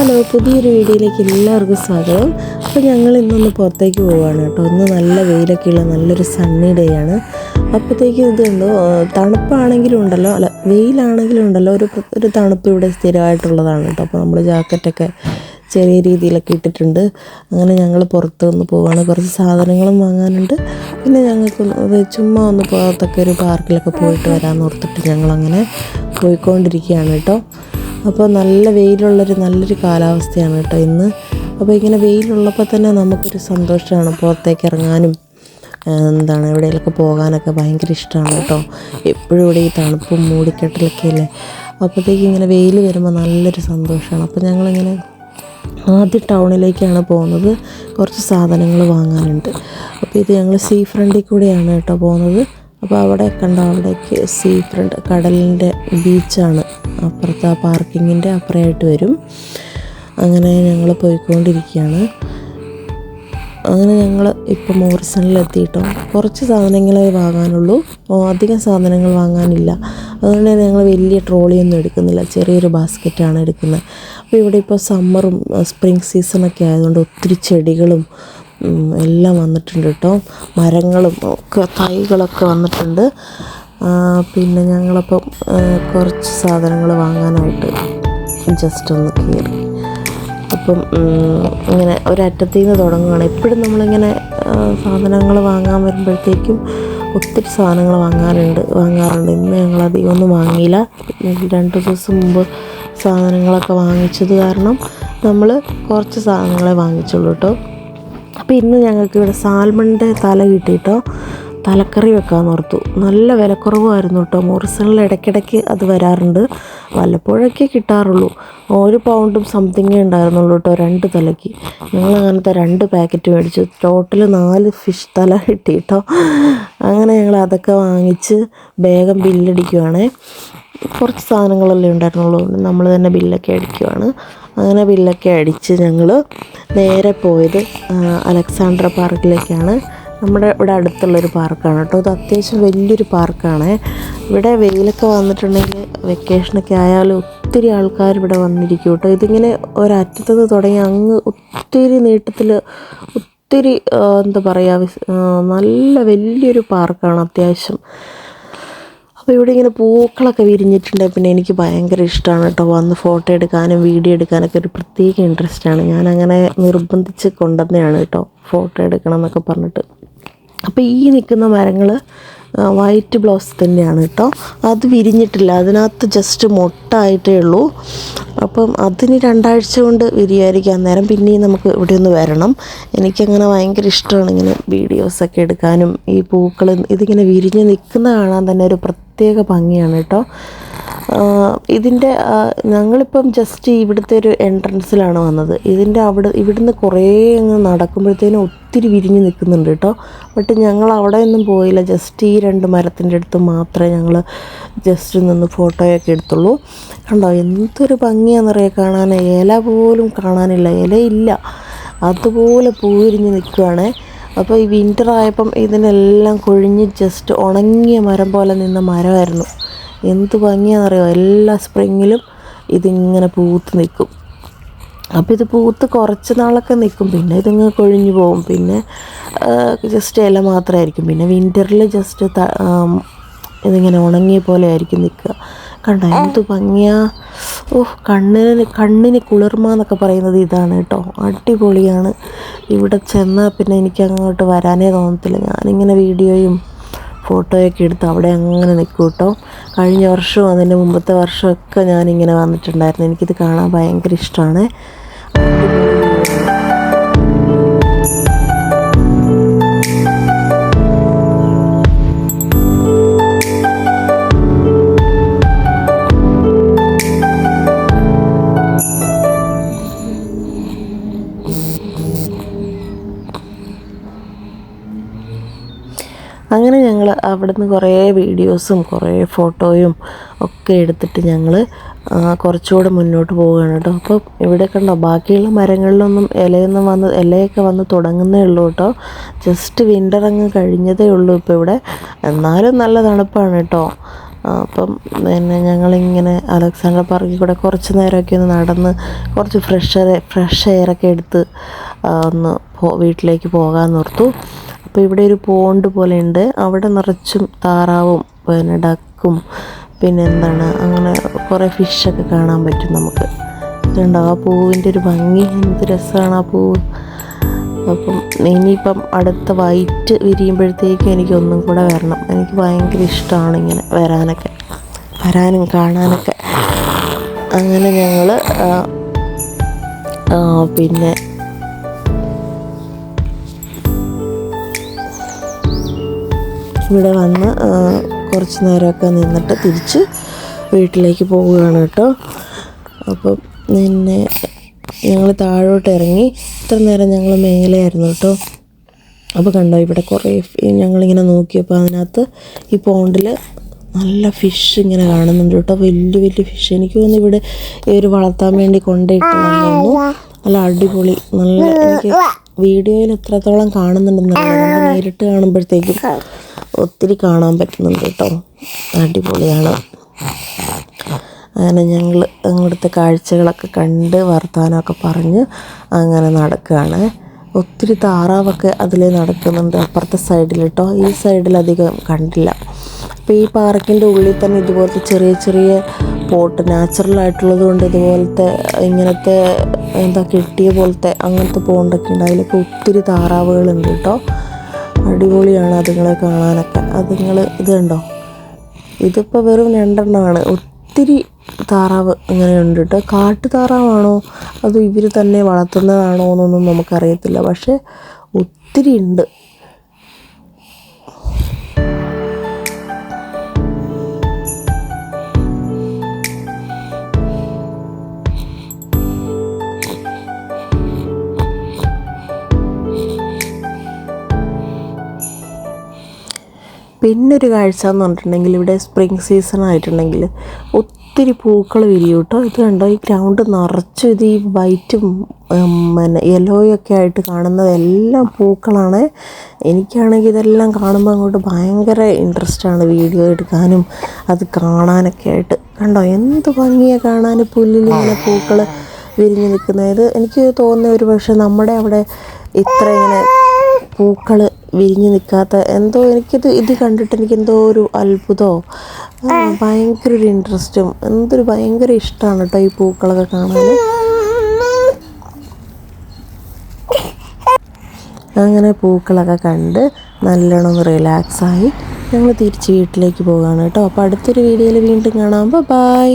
Hello, പുതിയൊരു വീഡിയോയിലേക്ക് എല്ലാവർക്കും സ്വാഗതം. അപ്പോൾ ഞങ്ങൾ ഇന്നൊന്ന് പുറത്തേക്ക് പോവുകയാണ് കേട്ടോ. ഇന്ന് നല്ല വെയിലൊക്കെയുള്ള നല്ലൊരു സണ്ണി ഡേ ആണ്. അപ്പോഴത്തേക്കും ഇതുണ്ടോ, തണുപ്പാണെങ്കിലും ഉണ്ടല്ലോ, അല്ല വെയിലാണെങ്കിലും ഉണ്ടല്ലോ, ഒരു തണുപ്പ് ഇവിടെ സ്ഥിരമായിട്ടുള്ളതാണ് കേട്ടോ. അപ്പോൾ നമ്മൾ ജാക്കറ്റൊക്കെ ചെറിയ രീതിയിലൊക്കെ ഇട്ടിട്ടുണ്ട്. അങ്ങനെ ഞങ്ങൾ പുറത്ത് നിന്ന് പോവുകയാണ്. കുറച്ച് സാധനങ്ങളും വാങ്ങാനുണ്ട്. പിന്നെ ഞങ്ങൾക്ക് ചുമ്മാ ഒന്ന് പുറത്തൊക്കെ ഒരു പാർക്കിലൊക്കെ പോയിട്ട് വരാമെന്ന് ഓർത്തിട്ട് ഞങ്ങളങ്ങനെ പോയിക്കൊണ്ടിരിക്കുകയാണ് കേട്ടോ. അപ്പോൾ നല്ല വെയിലുള്ളൊരു നല്ലൊരു കാലാവസ്ഥയാണ് കേട്ടോ ഇന്ന്. അപ്പോൾ ഇങ്ങനെ വെയിലുള്ളപ്പോൾ തന്നെ നമുക്കൊരു സന്തോഷമാണ് പുറത്തേക്ക് ഇറങ്ങാനും എവിടെയെങ്കിലുമൊക്കെ പോകാനൊക്കെ ഭയങ്കര ഇഷ്ടമാണ് കേട്ടോ. എപ്പോഴും ഇവിടെ ഈ തണുപ്പും മൂടിക്കെട്ടലൊക്കെ അല്ലേ. അപ്പോഴത്തേക്ക് ഇങ്ങനെ വെയിൽ വരുമ്പോൾ നല്ലൊരു സന്തോഷമാണ്. അപ്പോൾ ഞങ്ങളിങ്ങനെ ആദ്യം ടൗണിലേക്കാണ് പോകുന്നത്. കുറച്ച് സാധനങ്ങൾ വാങ്ങാനുണ്ട്. അപ്പോൾ ഇത് ഞങ്ങൾ സീ ഫ്രണ്ടിൽ കൂടെയാണ് കേട്ടോ പോകുന്നത്. അപ്പോൾ അവിടെ അവിടേക്ക് സീ ഫ്രണ്ട് കടലിൻ്റെ ബീച്ചാണ്. അപ്പുറത്ത് ആ പാർക്കിങ്ങിൻ്റെ അപ്പുറമായിട്ട് വരും. അങ്ങനെ ഞങ്ങൾ പോയിക്കൊണ്ടിരിക്കുകയാണ്. അങ്ങനെ ഞങ്ങൾ ഇപ്പോൾ മോറിസണിലെത്തിയിട്ടോ. കുറച്ച് സാധനങ്ങളെ വാങ്ങാനുള്ളൂ, അധികം സാധനങ്ങൾ വാങ്ങാനില്ല. അതുകൊണ്ട് തന്നെ ഞങ്ങൾ വലിയ ട്രോളിയൊന്നും എടുക്കുന്നില്ല, ചെറിയൊരു ബാസ്ക്കറ്റാണ് എടുക്കുന്നത്. അപ്പോൾ ഇവിടെ ഇപ്പോൾ സമ്മറും സ്പ്രിംഗ് സീസണൊക്കെ ആയതുകൊണ്ട് ഒത്തിരി ചെടികളും എല്ലാം വന്നിട്ടുണ്ട് കേട്ടോ. മരങ്ങളും ഒക്കെ തൈകളൊക്കെ വന്നിട്ടുണ്ട്. പിന്നെ ഞങ്ങളപ്പം കുറച്ച് സാധനങ്ങൾ വാങ്ങാനായിട്ട് ജസ്റ്റ് ഒന്ന് കയറി. അപ്പം ഇങ്ങനെ ഒരറ്റത്തു നിന്ന് തുടങ്ങുകയാണ്. എപ്പോഴും നമ്മളിങ്ങനെ സാധനങ്ങൾ വാങ്ങാൻ വരുമ്പോഴത്തേക്കും ഒത്തിരി സാധനങ്ങൾ വാങ്ങാറുണ്ട്. ഇന്ന് ഞങ്ങളധികം ഒന്നും വാങ്ങിയില്ല. 2 ദിവസം മുമ്പ് സാധനങ്ങളൊക്കെ വാങ്ങിച്ചത് കാരണം നമ്മൾ കുറച്ച് സാധനങ്ങളെ വാങ്ങിച്ചുള്ളൂ കേട്ടോ. അപ്പോൾ ഇന്ന് ഞങ്ങൾക്ക് ഇവിടെ സാൽമണിൻ്റെ തല കിട്ടിയിട്ടോ. തലക്കറി വെക്കാമെന്ന് ഓർത്തു. നല്ല വിലക്കുറവായിരുന്നു കേട്ടോ. മോറിസണിൽ ഇടയ്ക്കിടയ്ക്ക് അത് വരാറുണ്ട്, വല്ലപ്പോഴൊക്കെ കിട്ടാറുള്ളൂ. 1 പൗണ്ടും സംതിങ്ങേ ഉണ്ടായിരുന്നുള്ളൂ കേട്ടോ 2 തലയ്ക്ക്. ഞങ്ങൾ അങ്ങനത്തെ 2 പാക്കറ്റ് മേടിച്ചു. ടോട്ടൽ 4 ഫിഷ് തല കിട്ടി കേട്ടോ. അങ്ങനെ ഞങ്ങൾ അതൊക്കെ വാങ്ങിച്ച് വേഗം ബില്ലടിക്കുവാണേ. കുറച്ച് സാധനങ്ങളല്ലേ ഉണ്ടായിരുന്നുള്ളൂ, നമ്മൾ തന്നെ ബില്ലൊക്കെ അടിക്കുവാണ്. അങ്ങനെ ബില്ലൊക്കെ അടിച്ച് ഞങ്ങൾ നേരെ പോയത് അലക്സാണ്ട്ര പാർക്കിലേക്കാണ്. നമ്മുടെ ഇവിടെ അടുത്തുള്ളൊരു പാർക്കാണ് കേട്ടോ. ഇത് അത്യാവശ്യം വലിയൊരു പാർക്കാണ്. ഇവിടെ വെയിലൊക്കെ വന്നിട്ടുണ്ടെങ്കിൽ വെക്കേഷനൊക്കെ ആയാലും ഒത്തിരി ആൾക്കാർ ഇവിടെ വന്നിരിക്കും കേട്ടോ. ഇതിങ്ങനെ ഒരറ്റത്തുനിന്ന് തുടങ്ങി അങ്ങ് ഒത്തിരി നീട്ടത്തിൽ ഒത്തിരി നല്ല വലിയൊരു പാർക്കാണ് അത്യാവശ്യം. അപ്പോൾ ഇവിടെ ഇങ്ങനെ പൂക്കളൊക്കെ വിരിഞ്ഞിട്ടുണ്ട്. പിന്നെ എനിക്ക് ഭയങ്കര ഇഷ്ടമാണ് കേട്ടോ. വന്ന് ഫോട്ടോ എടുക്കാനും വീഡിയോ എടുക്കാനൊക്കെ ഒരു പ്രത്യേക ഇൻട്രസ്റ്റാണ്. ഞാനങ്ങനെ നിർബന്ധിച്ച് കൊണ്ടുവന്നതാണ് കേട്ടോ ഫോട്ടോ എടുക്കണം എന്നൊക്കെ പറഞ്ഞിട്ട്. അപ്പോൾ ഈ നിൽക്കുന്ന മരങ്ങൾ വൈറ്റ് ബ്ലോസ് തന്നെയാണ് കേട്ടോ. അത് വിരിഞ്ഞിട്ടില്ല, അതിനകത്ത് ജസ്റ്റ് മൊട്ടായിട്ടേ ഉള്ളൂ. അപ്പം അതിന് 2 ആഴ്ച കൊണ്ട് വിരിയായിരിക്കും. അന്നേരം പിന്നെയും നമുക്ക് ഇവിടെ ഒന്ന് വരണം. എനിക്കങ്ങനെ ഭയങ്കര ഇഷ്ടമാണ് ഇങ്ങനെ വീഡിയോസൊക്കെ എടുക്കാനും. ഈ പൂക്കൾ ഇതിങ്ങനെ വിരിഞ്ഞ് നിൽക്കുന്ന കാണാൻ തന്നെ ഒരു പ്രത്യേക ഭംഗിയാണ് കേട്ടോ. ഇതിൻ്റെ ഞങ്ങളിപ്പം ജസ്റ്റ് ഇവിടുത്തെ ഒരു എൻട്രൻസിലാണ് വന്നത്. ഇവിടുന്ന് കുറേ അങ്ങ് നടക്കുമ്പോഴത്തേനും ഒത്തിരി വിരിഞ്ഞ് നിൽക്കുന്നുണ്ട് കേട്ടോ. ബട്ട് ഞങ്ങൾ അവിടെ ഒന്നും പോയില്ല. ജസ്റ്റ് ഈ 2 മരത്തിൻ്റെ അടുത്ത് മാത്രമേ ഞങ്ങൾ ജസ്റ്റ് നിന്ന് ഫോട്ടോയൊക്കെ എടുത്തുള്ളൂ. കണ്ടോ എന്തൊരു ഭംഗിയാണെന്നറിയാം കാണാൻ. ഇല പോലും കാണാനില്ല, ഇലയില്ല, അതുപോലെ പൂ വിരിഞ്ഞ് നിൽക്കുകയാണ്. അപ്പോൾ ഈ വിൻ്റർ ആയപ്പം ഇതിനെല്ലാം കൊഴിഞ്ഞ് ജസ്റ്റ് ഉണങ്ങിയ മരം പോലെ നിന്ന മരമായിരുന്നു. എന്ത് ഭംഗിയാണെന്നറിയോ. എല്ലാ സ്പ്രിങ്ങിലും ഇതിങ്ങനെ പൂത്ത് നിൽക്കും. അപ്പോൾ ഇത് പൂത്ത് കുറച്ച് നാളൊക്കെ നിൽക്കും, പിന്നെ ഇതിങ്ങനെ കൊഴിഞ്ഞു പോകും. പിന്നെ ജസ്റ്റ് ഇല മാത്രമായിരിക്കും. പിന്നെ വിൻ്ററിൽ ജസ്റ്റ് ഇതിങ്ങനെ ഉണങ്ങിയ പോലെ ആയിരിക്കും നിൽക്കുക. കണ്ടോ എന്ത് ഭംഗിയാ. കണ്ണിന് കുളിർമ എന്നൊക്കെ പറയുന്നത് ഇതാണ് കേട്ടോ. അടിപൊളിയാണ്. ഇവിടെ ചെന്നാൽ പിന്നെ എനിക്ക് അങ്ങോട്ട് വരാനേ തോന്നത്തില്ല. ഞാനിങ്ങനെ വീഡിയോയും ഫോട്ടോയൊക്കെ എടുത്ത് അവിടെ അങ്ങനെ നിൽക്കും കേട്ടോ. കഴിഞ്ഞ വർഷവും അതിൻ്റെ മുമ്പത്തെ വർഷമൊക്കെ ഞാനിങ്ങനെ വന്നിട്ടുണ്ടായിരുന്നു. എനിക്കിത് കാണാൻ ഭയങ്കര ഇഷ്ടമാണ്. അങ്ങനെ ഞങ്ങൾ അവിടുന്ന് കുറേ വീഡിയോസും കുറേ ഫോട്ടോയും ഒക്കെ എടുത്തിട്ട് ഞങ്ങൾ കുറച്ചുകൂടെ മുന്നോട്ട് പോവുകയാണ് കേട്ടോ. അപ്പോൾ ഇവിടെ കണ്ടോ ബാക്കിയുള്ള മരങ്ങളിലൊന്നും ഇലയൊക്കെ വന്ന് തുടങ്ങുന്നേ ഉള്ളൂ കേട്ടോ. ജസ്റ്റ് വിൻ്റർ അങ്ങ് കഴിഞ്ഞതേ ഉള്ളൂ ഇപ്പോൾ ഇവിടെ. എന്നാലും നല്ല തണുപ്പാണ് കേട്ടോ. അപ്പം പിന്നെ ഞങ്ങളിങ്ങനെ അലക്സാണ്ടർ പാർക്കിൽ കൂടെ കുറച്ച് നേരമൊക്കെ ഒന്ന് നടന്ന് കുറച്ച് ഫ്രഷ് എയറൊക്കെ എടുത്ത് ഒന്ന് വീട്ടിലേക്ക് പോകാൻ ഓർത്തു. അപ്പോൾ ഇവിടെ ഒരു പോണ്ട് പോലെ ഉണ്ട്, അവിടെ നിറച്ചും താറാവും പിന്നെ ഡക്കും പിന്നെ എന്താണ് അങ്ങനെ കുറേ ഫിഷൊക്കെ കാണാൻ പറ്റും നമുക്ക്. ഇതുണ്ടോ ആ പൂവിൻ്റെ ഒരു ഭംഗി, എന്ത് രസമാണ് ആ പൂവ്. അപ്പം ഇനിയിപ്പം അടുത്ത വൈറ്റ് വിരിയുമ്പോഴത്തേക്കും എനിക്കൊന്നും കൂടെ വരണം. എനിക്ക് ഭയങ്കര ഇഷ്ടമാണ് ഇങ്ങനെ വരാനും കാണാനൊക്കെ. അങ്ങനെ ഞങ്ങൾ പിന്നെ ഇവിടെ വന്ന് കുറച്ച് നേരമൊക്കെ നിന്നിട്ട് തിരിച്ച് വീട്ടിലേക്ക് പോവുകയാണ് കേട്ടോ. അപ്പം പിന്നെ ഞങ്ങൾ താഴോട്ട് ഇറങ്ങി. ഇത്ര നേരം ഞങ്ങൾ മേലെയായിരുന്നു കേട്ടോ. അപ്പോൾ കണ്ടോ ഇവിടെ കുറേ ഞങ്ങളിങ്ങനെ നോക്കിയപ്പോൾ അതിനകത്ത് ഈ പോണ്ടിൽ നല്ല ഫിഷ് ഇങ്ങനെ കാണുന്നുണ്ട് കേട്ടോ. വലിയ ഫിഷ്. എനിക്ക് തോന്നുന്നു ഇവിടെ ഒരു വളർത്താൻ വേണ്ടി കൊണ്ടുപോയിട്ടുണ്ടെന്നു. നല്ല അടിപൊളി, നല്ല എനിക്ക് വീഡിയോയിൽ എത്രത്തോളം കാണുന്നുണ്ടെന്നറിയാം, നേരിട്ട് കാണുമ്പോഴത്തേക്കും ഒത്തിരി കാണാൻ പറ്റുന്നുണ്ട് കേട്ടോ. അടിപൊളിയാണ്. അങ്ങനെ ഞങ്ങൾ അങ്ങോട്ടത്തെ കാഴ്ചകളൊക്കെ കണ്ട് വർത്തമാനമൊക്കെ പറഞ്ഞ് അങ്ങനെ നടക്കുകയാണ്. ഒത്തിരി താറാവൊക്കെ അതിൽ നടക്കുന്നുണ്ട് അപ്പുറത്തെ സൈഡിൽ കേട്ടോ. ഈ സൈഡിൽ അധികം കണ്ടില്ല. അപ്പോൾ ഈ പാർക്കിൻ്റെ ഉള്ളിൽ തന്നെ ഇതുപോലത്തെ ചെറിയ പോട്ട് നാച്ചുറലായിട്ടുള്ളത് കൊണ്ട് ഇതുപോലത്തെ ഇങ്ങനത്തെ എന്താ കെട്ടിയ പോലത്തെ അങ്ങനത്തെ പോണ്ടൊക്കെ ഉണ്ട്. അതിലൊക്കെ ഒത്തിരി താറാവുകളുണ്ട് കേട്ടോ. അടിപൊളിയാണ് അതുങ്ങളെ കാണാനൊക്കെ. ഇത് കണ്ടോ, ഇതിപ്പോൾ വെറും 2 എണ്ണമാണ്. ഒത്തിരി താറാവ് ഇങ്ങനെയുണ്ട് കേട്ടോ. കാട്ടു താറാവാണോ അത് ഇവർ തന്നെ വളർത്തുന്നതാണോ എന്നൊന്നും നമുക്കറിയത്തില്ല, പക്ഷേ ഒത്തിരി ഉണ്ട്. പിന്നൊരു കാഴ്ച എന്ന് പറഞ്ഞിട്ടുണ്ടെങ്കിൽ ഇവിടെ സ്പ്രിംഗ് സീസൺ ആയിട്ടുണ്ടെങ്കിൽ ഒത്തിരി പൂക്കൾ വിരിയും കേട്ടോ. ഇത് കണ്ടോ, ഈ ഗ്രൗണ്ട് നിറച്ചും ഇത് ഈ വൈറ്റും പിന്നെ യെല്ലോയൊക്കെ ആയിട്ട് കാണുന്നതെല്ലാം പൂക്കളാണ്. എനിക്കാണെങ്കിൽ ഇതെല്ലാം കാണുമ്പോൾ അങ്ങോട്ട് ഭയങ്കര ഇൻട്രസ്റ്റാണ് വീഡിയോ എടുക്കാനും അത് കാണാനൊക്കെ ആയിട്ട്. കണ്ടോ എന്ത് ഭംഗിയാണ് കാണാൻ, പുല്ലിലിങ്ങനെ പൂക്കൾ വിരിഞ്ഞ് നിൽക്കുന്നത്. എനിക്ക് തോന്നുന്ന ഒരു പക്ഷേ നമ്മുടെ അവിടെ ഇത്ര ഇങ്ങനെ പൂക്കൾ വിരിഞ്ഞ് നിൽക്കാത്ത എന്തോ, ഇത് കണ്ടിട്ട് എനിക്ക് എന്തോ ഒരു അത്ഭുതമോ ഭയങ്കര ഒരു ഇൻട്രസ്റ്റും ഭയങ്കര ഇഷ്ടമാണ് കേട്ടോ ഈ പൂക്കളൊക്കെ കാണാൻ. അങ്ങനെ പൂക്കളൊക്കെ കണ്ട് നല്ലോണം റിലാക്സായി ഞങ്ങൾ തിരിച്ച് വീട്ടിലേക്ക് പോവുകയാണ് കേട്ടോ. അപ്പോൾ അടുത്തൊരു വീഡിയോയിൽ വീണ്ടും കാണാം. ബൈ.